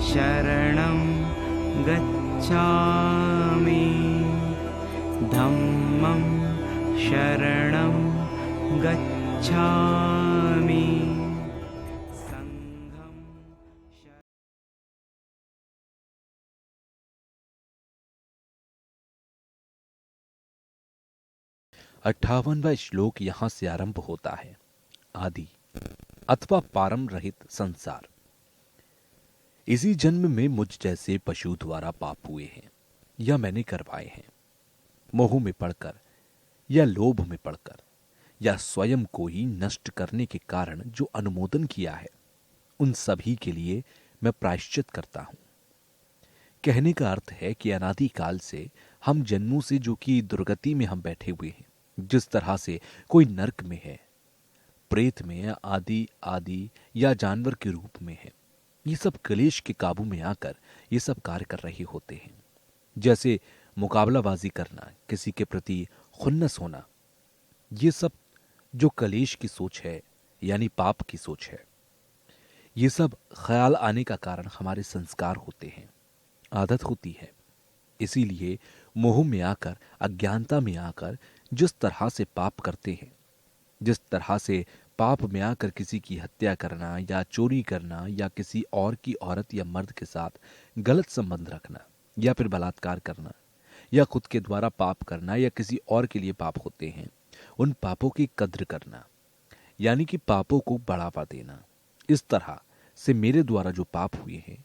शरणं गच्छामि धम्मं शरणं गच्छामि संघं शरणं। 58वां श्लोक यहाँ से आरंभ होता है। आदि अथवा पारम रहित संसार। इसी जन्म में मुझ जैसे पशु द्वारा पाप हुए हैं या मैंने करवाए हैं, मोह में पड़कर या लोभ में पड़कर या स्वयं को ही नष्ट करने के कारण जो अनुमोदन किया है, उन सभी के लिए मैं प्रायश्चित करता हूं। कहने का अर्थ है कि अनादिकाल से हम जन्मों से जो कि दुर्गति में हम बैठे हुए हैं, जिस तरह से कोई नरक में है, प्रेत में, आदि आदि या जानवर के रूप में है, ये सब क्लेश के काबू में आकर ये सब कार्य कर रहे होते हैं। जैसे मुकाबलाबाजी करना, किसी के प्रति खुन्नस होना, ये सब जो कलेश की सोच है यानी पाप की सोच है, ये सब ख्याल आने का कारण हमारे संस्कार होते हैं, आदत होती है। इसीलिए मोह में आकर, अज्ञानता में आकर जिस तरह से पाप करते हैं, जिस तरह से पाप में आकर किसी की हत्या करना या चोरी करना या किसी और की औरत या मर्द के साथ गलत संबंध रखना या फिर बलात्कार करना या खुद के द्वारा पाप करना या किसी और के लिए पाप होते हैं, उन पापों की कद्र करना यानी कि पापों को बढ़ावा देना। इस तरह से मेरे द्वारा जो पाप हुए हैं,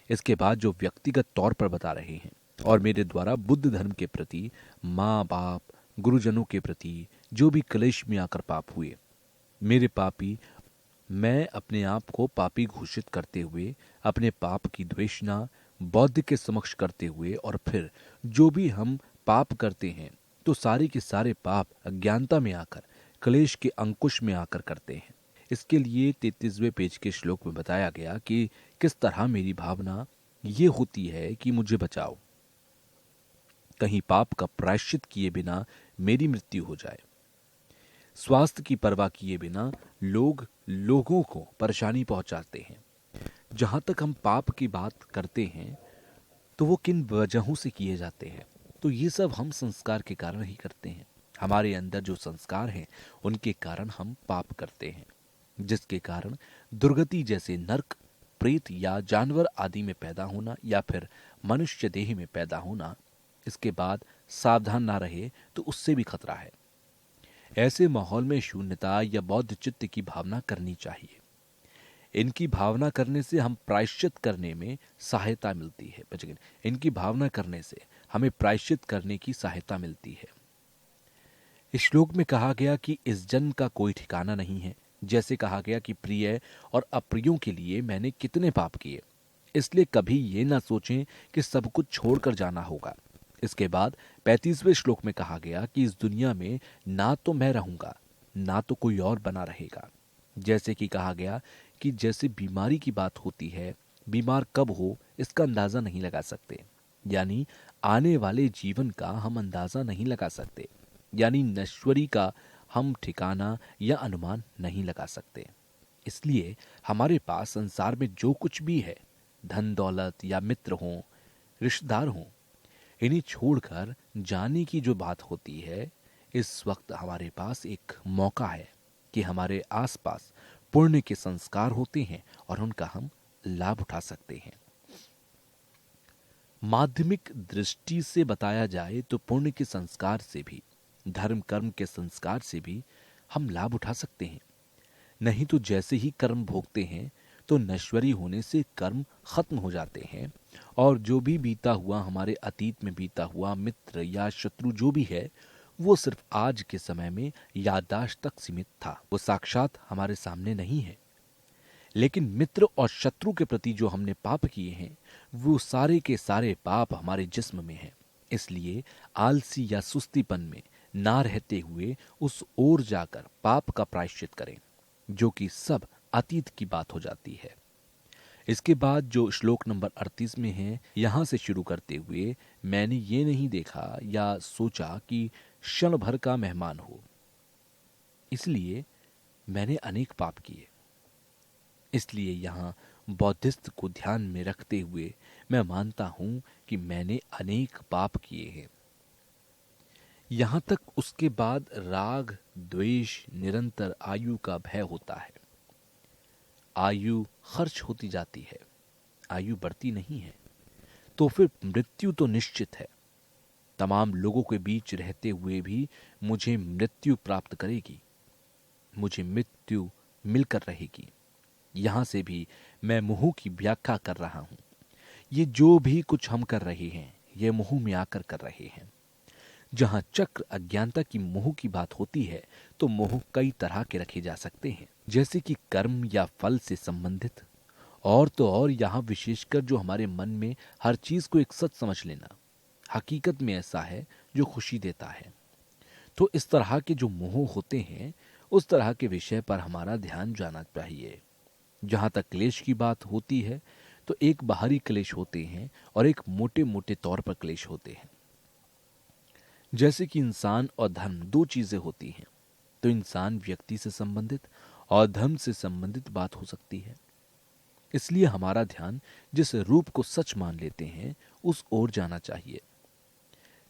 इसके बाद जो व्यक्तिगत तौर पर बता रहे हैं, और मेरे द्वारा बुद्ध धर्म के प्रति, माँ बाप, गुरुजनों के प्रति जो भी क्लेश में आकर पाप हुए, मेरे पापी, मैं अपने आप को पापी घोषित करते हुए अपने पाप की द्वेषना बौद्ध के समक्ष करते हुए, और फिर जो भी हम पाप करते हैं तो सारे के सारे पाप अज्ञानता में आकर, क्लेश के अंकुश में आकर करते हैं। इसके लिए 33वें पेज के श्लोक में बताया गया कि किस तरह मेरी भावना ये होती है कि मुझे बचाओ, कहीं पाप का प्रायश्चित किए बिना मेरी मृत्यु हो जाए। स्वास्थ्य की परवाह किए बिना लोग लोगों को परेशानी पहुंचाते हैं। जहां तक हम पाप की बात करते हैं तो वो किन वजहों से किए जाते हैं, तो ये सब हम संस्कार के कारण ही करते हैं। हमारे अंदर जो संस्कार हैं उनके कारण हम पाप करते हैं, जिसके कारण दुर्गति जैसे नरक, प्रेत या जानवर आदि में पैदा होना या फिर मनुष्य देह में पैदा होना। इसके बाद सावधान ना रहे तो उससे भी खतरा है। ऐसे माहौल में शून्यता या बौद्ध चित्त की भावना करनी चाहिए। इनकी भावना करने से हम प्रायश्चित करने में सहायता मिलती है। इनकी भावना करने से हमें प्रायश्चित करने की सहायता मिलती है। इस श्लोक में कहा गया कि इस जन्म का कोई ठिकाना नहीं है। जैसे कहा गया कि प्रिय और अप्रियों के लिए मैंने कितने पाप किए, इसलिए कभी ये ना सोचें कि सब कुछ छोड़कर जाना होगा। इसके बाद 35वें श्लोक में कहा गया कि इस दुनिया में ना तो मैं रहूंगा, ना तो कोई और बना रहेगा। जैसे कि कहा गया कि जैसे बीमारी की बात होती है, बीमार कब हो इसका अंदाजा नहीं लगा सकते, यानी आने वाले जीवन का हम अंदाजा नहीं लगा सकते, यानी नश्वरी का हम ठिकाना या अनुमान नहीं लगा सकते। इसलिए हमारे पास संसार में जो कुछ भी है, धन दौलत या मित्र हों, रिश्तेदार हों, इन्हें छोड़कर जाने की जो बात होती है, इस वक्त हमारे पास एक मौका है कि हमारे आसपास पुण्य के संस्कार होते हैं और उनका हम लाभ उठा सकते हैं। माध्यमिक दृष्टि से बताया जाए तो पुण्य के संस्कार से भी, धर्म कर्म के संस्कार से भी हम लाभ उठा सकते हैं। नहीं तो जैसे ही कर्म भोगते हैं तो नश्वरी होने से कर्म खत्म हो जाते हैं, और जो भी बीता हुआ, हमारे अतीत में बीता हुआ मित्र या शत्रु जो भी है, वो सिर्फ आज के समय में याददाश्त तक सीमित था, वो साक्षात हमारे सामने नहीं है। लेकिन मित्र और शत्रु के प्रति जो हमने पाप किए हैं, वो सारे के सारे पाप हमारे जिस्म में हैं। इसलिए आलसी या सुस्तीपन में ना रहते हुए उस ओर जाकर पाप का प्रायश्चित करें, जो कि सब अतीत की बात हो जाती है। इसके बाद जो श्लोक नंबर 38 में है, यहां से शुरू करते हुए मैंने ये नहीं देखा या सोचा कि क्षण भर का मेहमान हो, इसलिए मैंने अनेक पाप किए। इसलिए यहां बौद्धिस्ट को ध्यान में रखते हुए मैं मानता हूं कि मैंने अनेक पाप किए हैं। यहां तक उसके बाद राग द्वेष निरंतर आयु का भय होता है। आयु खर्च होती जाती है, आयु बढ़ती नहीं है, तो फिर मृत्यु तो निश्चित है। तमाम लोगों के बीच रहते हुए भी मुझे मृत्यु प्राप्त करेगी, मुझे मृत्यु मिलकर रहेगी। यहां से भी मैं मोह की व्याख्या कर रहा हूं। ये जो भी कुछ हम कर रहे हैं, ये मोह में आकर कर रहे हैं। जहां चक्र अज्ञानता की मोह की बात होती है, तो मोह कई तरह के रखे जा सकते हैं, जैसे कि कर्म या फल से संबंधित, और तो और यहां विशेषकर जो हमारे मन में हर चीज को एक सच समझ लेना, हकीकत में ऐसा है जो खुशी देता है। तो इस तरह के जो मोह होते हैं, उस तरह के विषय पर हमारा ध्यान जाना चाहिए। जहां तक क्लेश की बात होती है, तो एक बाहरी क्लेश होते हैं और एक मोटे मोटे तौर पर क्लेश होते हैं। जैसे कि इंसान और धर्म दो चीजें होती हैं, तो इंसान व्यक्ति से संबंधित और धर्म से संबंधित बात हो सकती है। इसलिए हमारा ध्यान जिस रूप को सच मान लेते हैं, उस ओर जाना चाहिए।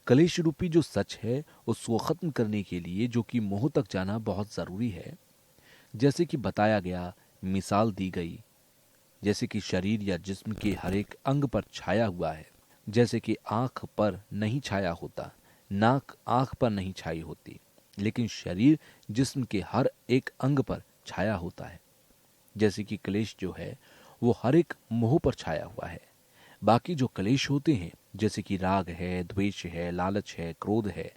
कलेश रूपी जो सच है, उसको खत्म करने के लिए जो कि मोह तक जाना बहुत जरूरी है। जैसे कि बताया गया, मिसाल दी गई, जैसे कि शरीर या जिस्म के हर एक अंग पर छाया हुआ है। जैसे कि आंख पर नहीं छाया होता, नाक आंख पर नहीं छाई होती, लेकिन शरीर जिस्म के हर एक अंग पर छाया होता है। जैसे कि क्लेश जो है वो हर एक मोह पर छाया हुआ है। बाकी जो क्लेश होते हैं, जैसे कि राग है, द्वेष है, लालच है, क्रोध है,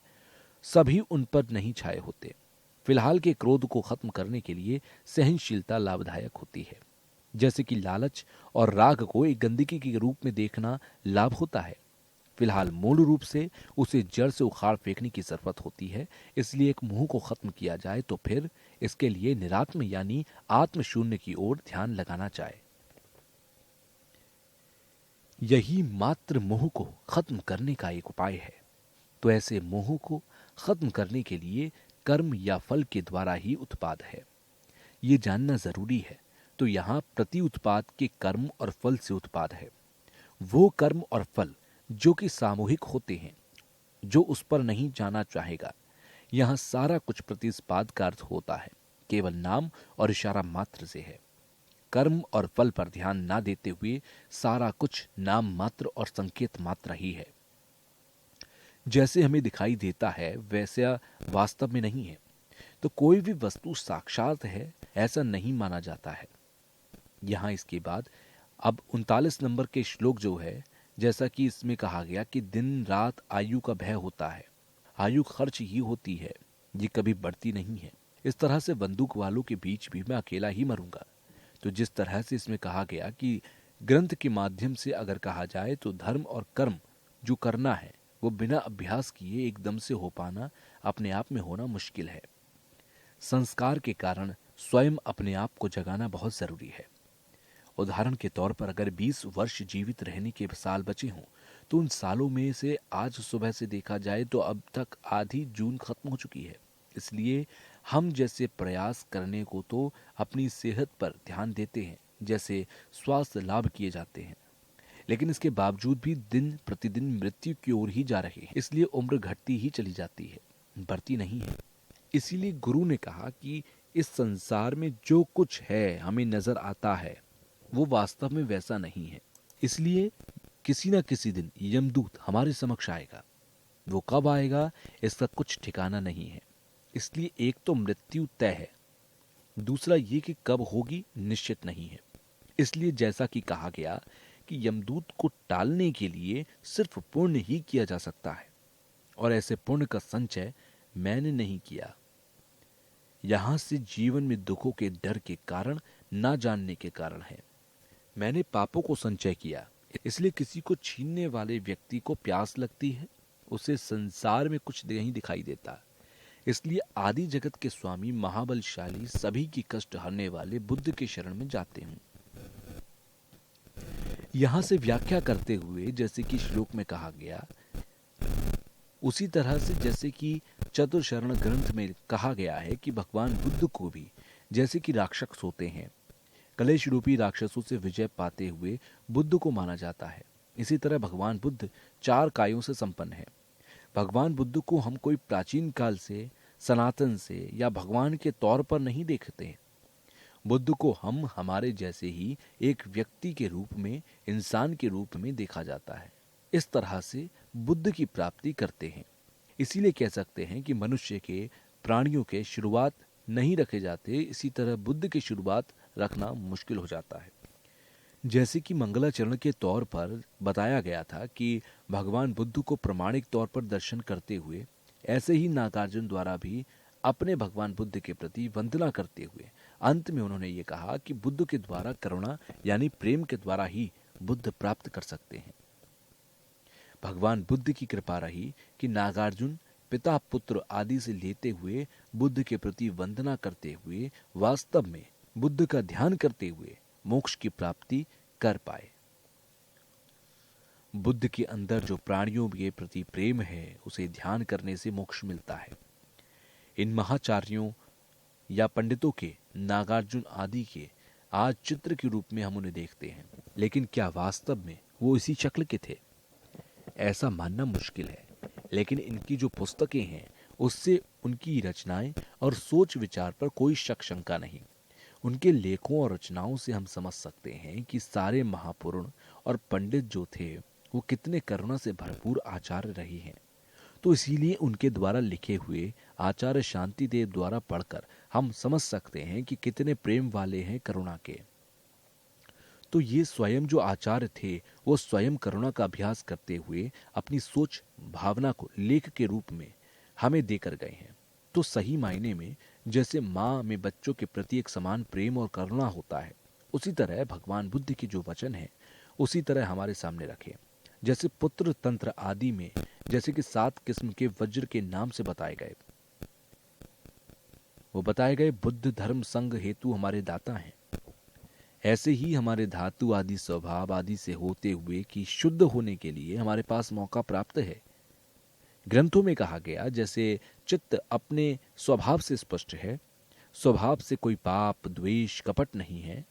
सभी उन पर नहीं छाए होते। फिलहाल के क्रोध को खत्म करने के लिए सहनशीलता लाभदायक होती है। जैसे कि लालच और राग को एक गंदगी के रूप में देखना लाभ होता है। फिलहाल मूल रूप से उसे जड़ से उखाड़ फेंकने की जरूरत होती है। इसलिए एक मोह को खत्म किया जाए तो फिर इसके लिए निरात्म यानी आत्म शून्य की ओर ध्यान लगाना चाहिए। यही मात्र मोह को खत्म करने का एक उपाय है। तो ऐसे मोह को खत्म करने के लिए कर्म या फल के द्वारा ही उत्पाद है, ये जानना जरूरी है। तो यहां प्रति उत्पाद के कर्म और फल से उत्पाद है। वो कर्म और फल जो कि सामूहिक होते हैं, जो उस पर नहीं जाना चाहेगा। यहां सारा कुछ प्रतिस्पाद का अर्थ होता है, केवल नाम और इशारा मात्र से है। कर्म और फल पर ध्यान ना देते हुए सारा कुछ नाम मात्र और संकेत मात्र ही है। जैसे हमें दिखाई देता है वैसा वास्तव में नहीं है। तो कोई भी वस्तु साक्षात है ऐसा नहीं माना जाता है। यहां इसके बाद अब 39 नंबर के श्लोक जो है, जैसा कि इसमें कहा गया कि दिन रात आयु का भय होता है, आयु खर्च ही होती है, ये कभी बढ़ती नहीं है। इस तरह से बंदूक वालों के बीच भी मैं अकेला ही मरूंगा। तो जिस तरह से इसमें कहा गया कि ग्रंथ के माध्यम से अगर कहा जाए तो धर्म और कर्म जो करना है वो बिना अभ्यास किए एकदम से हो पाना अपने आप में होना मुश्किल है। संस्कार के कारण स्वयं अपने आप को जगाना बहुत जरूरी है। उदाहरण के तौर पर अगर 20 वर्ष जीवित रहने के साल बचे हों, तो उन सालों में से आज सुबह से देखा जाए तो अब तक आधी जून खत्म हो चुकी है। इसलिए हम जैसे प्रयास करने को तो अपनी सेहत पर ध्यान देते हैं, जैसे स्वास्थ्य लाभ किए जाते हैं, लेकिन इसके बावजूद भी दिन प्रतिदिन मृत्यु की ओर ही जा रहे हैं। इसलिए उम्र घटती ही चली जाती है, बढ़ती नहीं है। इसीलिए गुरु ने कहा कि इस संसार में जो कुछ है हमें नजर आता है वो वास्तव में वैसा नहीं है। इसलिए किसी न किसी दिन यमदूत हमारे समक्ष आएगा। वो कब आएगा इसका कुछ ठिकाना नहीं है। इसलिए एक तो मृत्यु तय है, दूसरा ये कि कब होगी निश्चित नहीं है। इसलिए जैसा कि कहा गया कि यमदूत को टालने के लिए सिर्फ पुण्य ही किया जा सकता है, और ऐसे पुण्य का संचय मैंने नहीं किया। यहां से जीवन में दुखों के डर के कारण, ना जानने के कारण है। मैंने पापों को संचय किया। इसलिए किसी को छीनने वाले व्यक्ति को प्यास लगती है, उसे संसार में कुछ नहीं दिखाई देता। इसलिए आदि जगत के स्वामी महाबलशाली सभी की कष्ट हरने वाले बुद्ध के शरण में जाते हैं। यहां से व्याख्या करते हुए जैसे कि श्लोक में कहा गया, उसी तरह से जैसे कि चतुर्शरण ग्रंथ में कहा गया है कि भगवान बुद्ध को भी जैसे कि राक्षस होते हैं, कलेश रूपी राक्षसों से विजय पाते हुए बुद्ध को माना जाता है। इसी तरह भगवान बुद्ध 4 कायों से संपन्न है। भगवान बुद्ध को हम कोई प्राचीन काल से, सनातन से या भगवान के तौर पर नहीं देखते। बुद्ध को हम हमारे जैसे ही एक व्यक्ति के रूप में, इंसान के रूप में देखा जाता है। इस तरह से बुद्ध की प्राप्ति करते हैं। इसीलिए कह सकते हैं कि मनुष्य के, प्राणियों के शुरुआत नहीं रखे जाते, इसी तरह बुद्ध की शुरुआत रखना मुश्किल हो जाता है। जैसे कि मंगलाचरण के तौर पर बताया गया था कि भगवान बुद्ध को प्रमाणिक तौर पर दर्शन करते हुए, ऐसे ही नागार्जुन द्वारा भी अपने भगवान बुद्ध के प्रति वंदना करते हुए अंत में उन्होंने ये कहा कि बुद्ध के द्वारा करुणा यानी प्रेम के द्वारा ही बुद्ध प्राप्त कर सकते हैं। भगवान बुद्ध की कृपा रही कि नागार्जुन पिता पुत्र आदि से लेते हुए बुद्ध के प्रति वंदना करते हुए वास्तव में बुद्ध का ध्यान करते हुए मोक्ष की प्राप्ति कर पाए। बुद्ध के अंदर जो प्राणियों के प्रति प्रेम है, उसे ध्यान करने से मोक्ष मिलता है। इन महाचार्यों या पंडितों के, नागार्जुन आदि के आज चित्र के रूप में हम उन्हें देखते हैं, लेकिन क्या वास्तव में वो इसी शक्ल के थे? ऐसा मानना मुश्किल है। लेकिन इनकी जो पुस्तकें हैं, उससे उनकी रचनाएं और सोच विचार पर कोई शक शंका नहीं। उनके लेखों और रचनाओं से हम समझ सकते हैं कि सारे महापुरुष और पंडित जो थे, वो कितने करुणा से भरपूर आचार्य रहे हैं। तो इसीलिए उनके द्वारा लिखे हुए आचार्य शांतिदेव द्वारा पढ़कर हम समझ सकते हैं कि कितने प्रेम वाले हैं करुणा के। तो ये स्वयं जो आचार्य थे, वो स्वयं करुणा का अभ्यास करते हुए अपनी सोच भावना को लेख के रूप में हमें देकर गए हैं। तो सही मायने में जैसे माँ में बच्चों के प्रति एक समान प्रेम और करुणा होता है, उसी तरह भगवान बुद्ध के जो वचन है, उसी तरह हमारे सामने रखे। जैसे पुत्र तंत्र आदि में जैसे कि 7 किस्म के वज्र के नाम से बताए गए, वो बताए गए बुद्ध धर्म संघ हेतु हमारे दाता हैं। ऐसे ही हमारे धातु आदि स्वभाव आदि से होते हुए कि शुद्ध होने के लिए हमारे पास मौका प्राप्त है। ग्रंथों में कहा गया, जैसे चित्त अपने स्वभाव से स्पष्ट है, स्वभाव से कोई पाप द्वेष कपट नहीं है।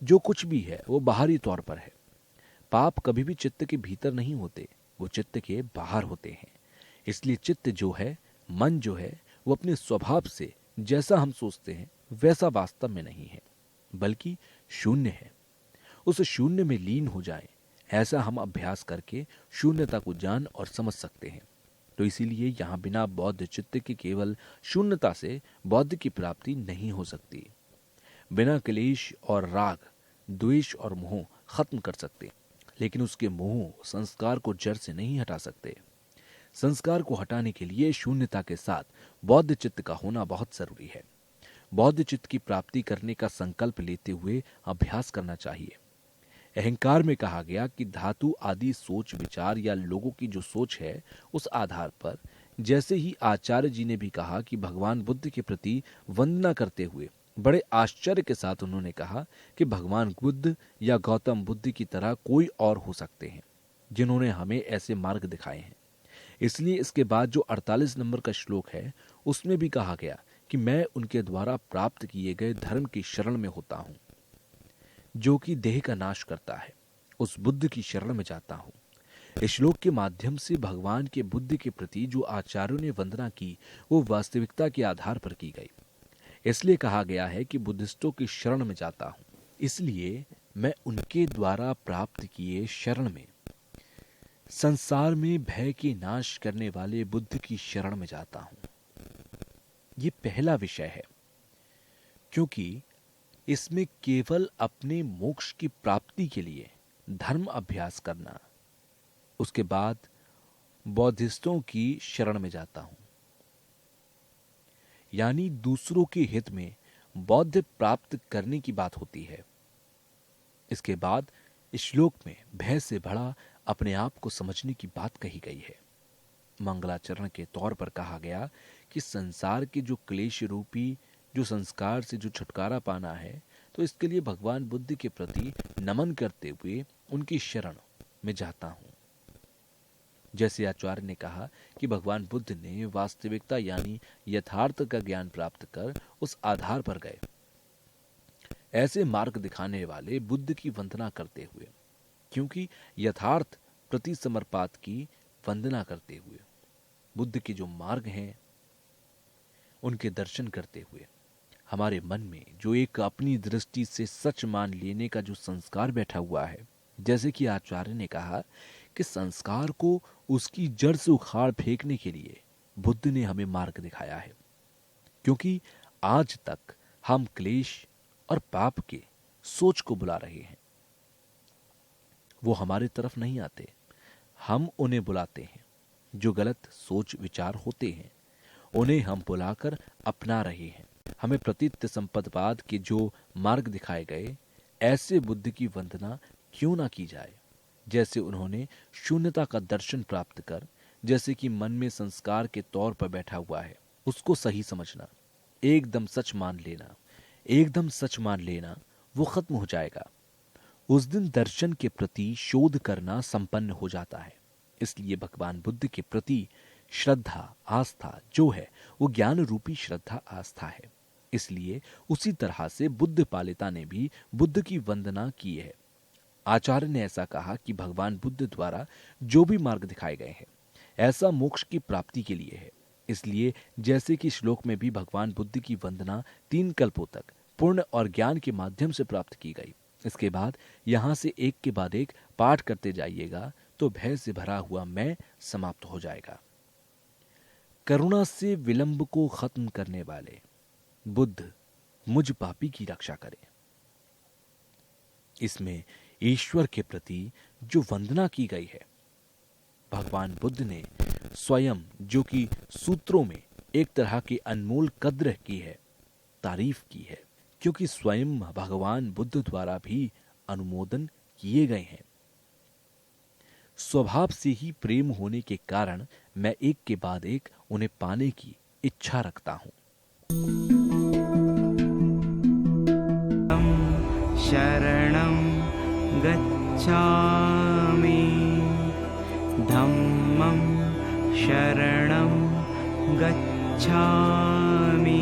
जो कुछ भी है वो बाहरी तौर पर है। पाप कभी भी चित्त के भीतर नहीं होते, वो चित्त के बाहर होते हैं। इसलिए चित्त जो है, मन जो है, वो अपने स्वभाव से जैसा हम सोचते हैं वैसा वास्तव में नहीं है, बल्कि शून्य है। उस शून्य में लीन हो जाए, ऐसा हम अभ्यास करके शून्यता को जान और समझ सकते हैं। तो इसीलिए यहां बिना बौद्ध चित्त के केवल शून्यता से बौद्ध की प्राप्ति नहीं हो सकती। बिना क्लेश और राग, द्वेष और मोह खत्म कर सकते, लेकिन उसके मोह संस्कार को जड़ से नहीं हटा सकते। संस्कार को हटाने के लिए शून्यता के साथ बौद्ध चित्त का होना बहुत जरूरी है। बौद्ध चित्त की प्राप्ति करने का संकल्प लेते हुए अभ्यास करना चाहिए। अहंकार में कहा गया कि धातु आदि सोच विचार या लोगों की जो सोच है, उस आधार पर, जैसे ही आचार्य जी ने भी कहा कि भगवान बुद्ध के प्रति वंदना करते हुए बड़े आश्चर्य के साथ उन्होंने कहा कि भगवान बुद्ध या गौतम बुद्ध की तरह कोई और हो सकते हैं जिन्होंने हमें ऐसे मार्ग दिखाए हैं। इसलिए इसके बाद जो 48 नंबर का श्लोक है, उसमें भी कहा गया कि मैं उनके द्वारा प्राप्त किए गए धर्म की शरण में होता हूं, जो कि देह का नाश करता है। उस बुद्ध की शरण में जाता हूं। इस श्लोक के माध्यम से भगवान के बुद्ध के प्रति जो आचार्यों ने वंदना की, वो वास्तविकता के आधार पर की गई। इसलिए कहा गया है कि बुद्धिस्टों की शरण में जाता हूं। इसलिए मैं उनके द्वारा प्राप्त किए शरण में, संसार में भय के नाश करने वाले बुद्ध की शरण में जाता हूं। ये पहला विषय है, क्योंकि इसमें केवल अपने मोक्ष की प्राप्ति के लिए धर्म अभ्यास करना, उसके बाद बौद्धिस्टों की शरण में जाता हूं, यानी दूसरों के हित में बौद्ध प्राप्त करने की बात होती है। इसके बाद इस श्लोक में भय से भरा अपने आप को समझने की बात कही गई है। मंगलाचरण के तौर पर कहा गया कि संसार के जो क्लेश रूपी जो संस्कार से जो छुटकारा पाना है, तो इसके लिए भगवान बुद्ध के प्रति नमन करते हुए उनकी शरण में जाता हूं। जैसे आचार्य ने कहा कि भगवान बुद्ध ने वास्तविकता यानी यथार्थ का ज्ञान प्राप्त कर उस आधार पर गए। ऐसे मार्ग दिखाने वाले बुद्ध की वंदना करते हुए, क्योंकि यथार्थ प्रति समर्पात की वंदना करते हुए, बुद्ध के जो मार्ग हैं उनके दर्शन करते हुए हमारे मन में जो एक अपनी दृष्टि से सच मान लेने का जो संस्कार बैठा हुआ है, जैसे कि आचार्य ने कहा कि संस्कार को उसकी जड़ से उखाड़ फेंकने के लिए बुद्ध ने हमें मार्ग दिखाया है। क्योंकि आज तक हम क्लेश और पाप के सोच को बुला रहे हैं, वो हमारे तरफ नहीं आते, हम उन्हें बुलाते हैं। जो गलत सोच विचार होते हैं उन्हें हम बुलाकर अपना रहे हैं। हमें प्रतीत संपदवाद के जो मार्ग दिखाए गए, ऐसे बुद्ध की वंदना क्यों ना की जाए, जैसे उन्होंने शून्यता का दर्शन प्राप्त कर, जैसे कि मन में संस्कार के तौर पर बैठा हुआ है, उसको सही समझना, एकदम सच मान लेना, एकदम सच मान लेना, वो खत्म हो जाएगा। उस दिन दर्शन के प्रति शोध करना संपन्न हो जाता है। इसलिए भगवान बुद्ध के प्रति श्रद्धा आस्था जो है वो ज्ञान रूपी श्रद्धा आस्था है। इसलिए उसी तरह से बुद्ध पालिता ने भी बुद्ध की वंदना की है। आचार्य ने ऐसा कहा कि भगवान बुद्ध द्वारा जो भी मार्ग दिखाए गए हैं ऐसा मोक्ष की प्राप्ति के लिए है। इसलिए जैसे कि श्लोक में भी भगवान बुद्ध की वंदना 3 कल्पों तक पुण्य और ज्ञान के माध्यम से प्राप्त की गई। इसके बाद यहां से एक के बाद एक पाठ करते जाइएगा तो भय से भरा हुआ मैं समाप्त हो जाएगा। करुणा से विलंब को खत्म करने वाले बुद्ध मुझ पापी की रक्षा करें। इसमें ईश्वर के प्रति जो वंदना की गई है, भगवान बुद्ध ने स्वयं, जो कि सूत्रों में एक तरह की अनमोल कद्र की है, तारीफ की है, क्योंकि स्वयं भगवान बुद्ध द्वारा भी अनुमोदन किए गए हैं। स्वभाव से ही प्रेम होने के कारण मैं एक के बाद एक उन्हें पाने की इच्छा रखता हूं। शरणं गच्छामि धम्मं शरणं गच्छामि